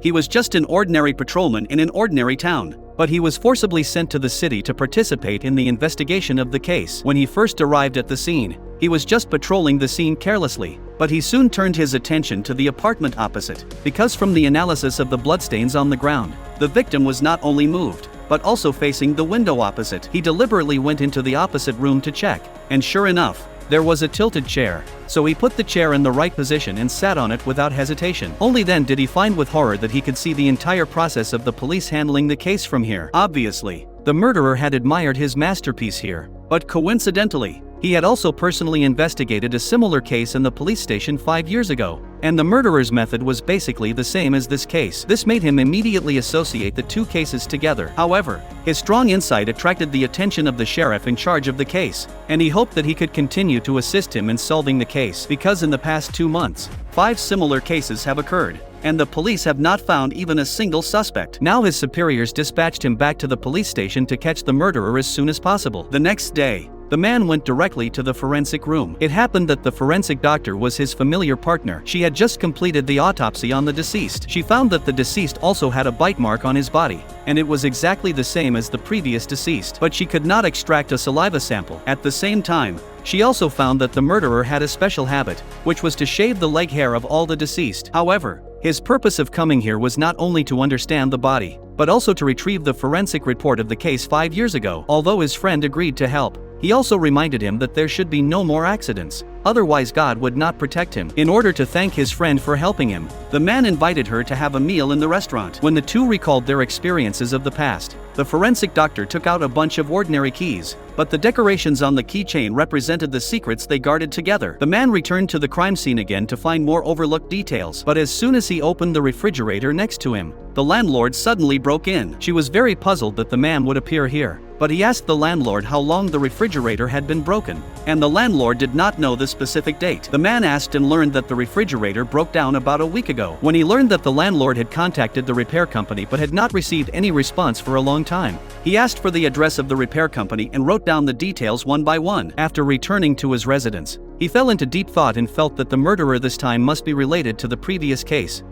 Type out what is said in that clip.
He was just an ordinary patrolman in an ordinary town, but he was forcibly sent to the city to participate in the investigation of the case. When he first arrived at the scene, he was just patrolling the scene carelessly, but he soon turned his attention to the apartment opposite, because from the analysis of the bloodstains on the ground, the victim was not only moved, but also facing the window opposite. He deliberately went into the opposite room to check, and sure enough, there was a tilted chair, so he put the chair in the right position and sat on it without hesitation. Only then did he find with horror that he could see the entire process of the police handling the case from here. Obviously, the murderer had admired his masterpiece here, but coincidentally, he had also personally investigated a similar case in the police station 5 years ago, and the murderer's method was basically the same as this case. This made him immediately associate the two cases together. However, his strong insight attracted the attention of the sheriff in charge of the case, and he hoped that he could continue to assist him in solving the case, because in the past 2 months, 5 similar cases have occurred, and the police have not found even a single suspect. Now his superiors dispatched him back to the police station to catch the murderer as soon as possible. The next day, the man went directly to the forensic room. It happened that the forensic doctor was his familiar partner. She had just completed the autopsy on the deceased. She found that the deceased also had a bite mark on his body, and it was exactly the same as the previous deceased, but she could not extract a saliva sample. At the same time, she also found that the murderer had a special habit, which was to shave the leg hair of all the deceased. However, his purpose of coming here was not only to understand the body, but also to retrieve the forensic report of the case 5 years ago. Although his friend agreed to help, he also reminded him that there should be no more accidents, otherwise God would not protect him. In order to thank his friend for helping him, the man invited her to have a meal in the restaurant. When the two recalled their experiences of the past, the forensic doctor took out a bunch of ordinary keys, but the decorations on the keychain represented the secrets they guarded together. The man returned to the crime scene again to find more overlooked details, but as soon as he opened the refrigerator next to him, the landlord suddenly broke in. She was very puzzled that the man would appear here, but he asked the landlord how long the refrigerator had been broken, and the landlord did not know the specific date. The man asked and learned that the refrigerator broke down about a week ago. When he learned that the landlord had contacted the repair company but had not received any response for a long time, he asked for the address of the repair company and wrote down the details one by one. After returning to his residence, he fell into deep thought and felt that the murderer this time must be related to the previous case.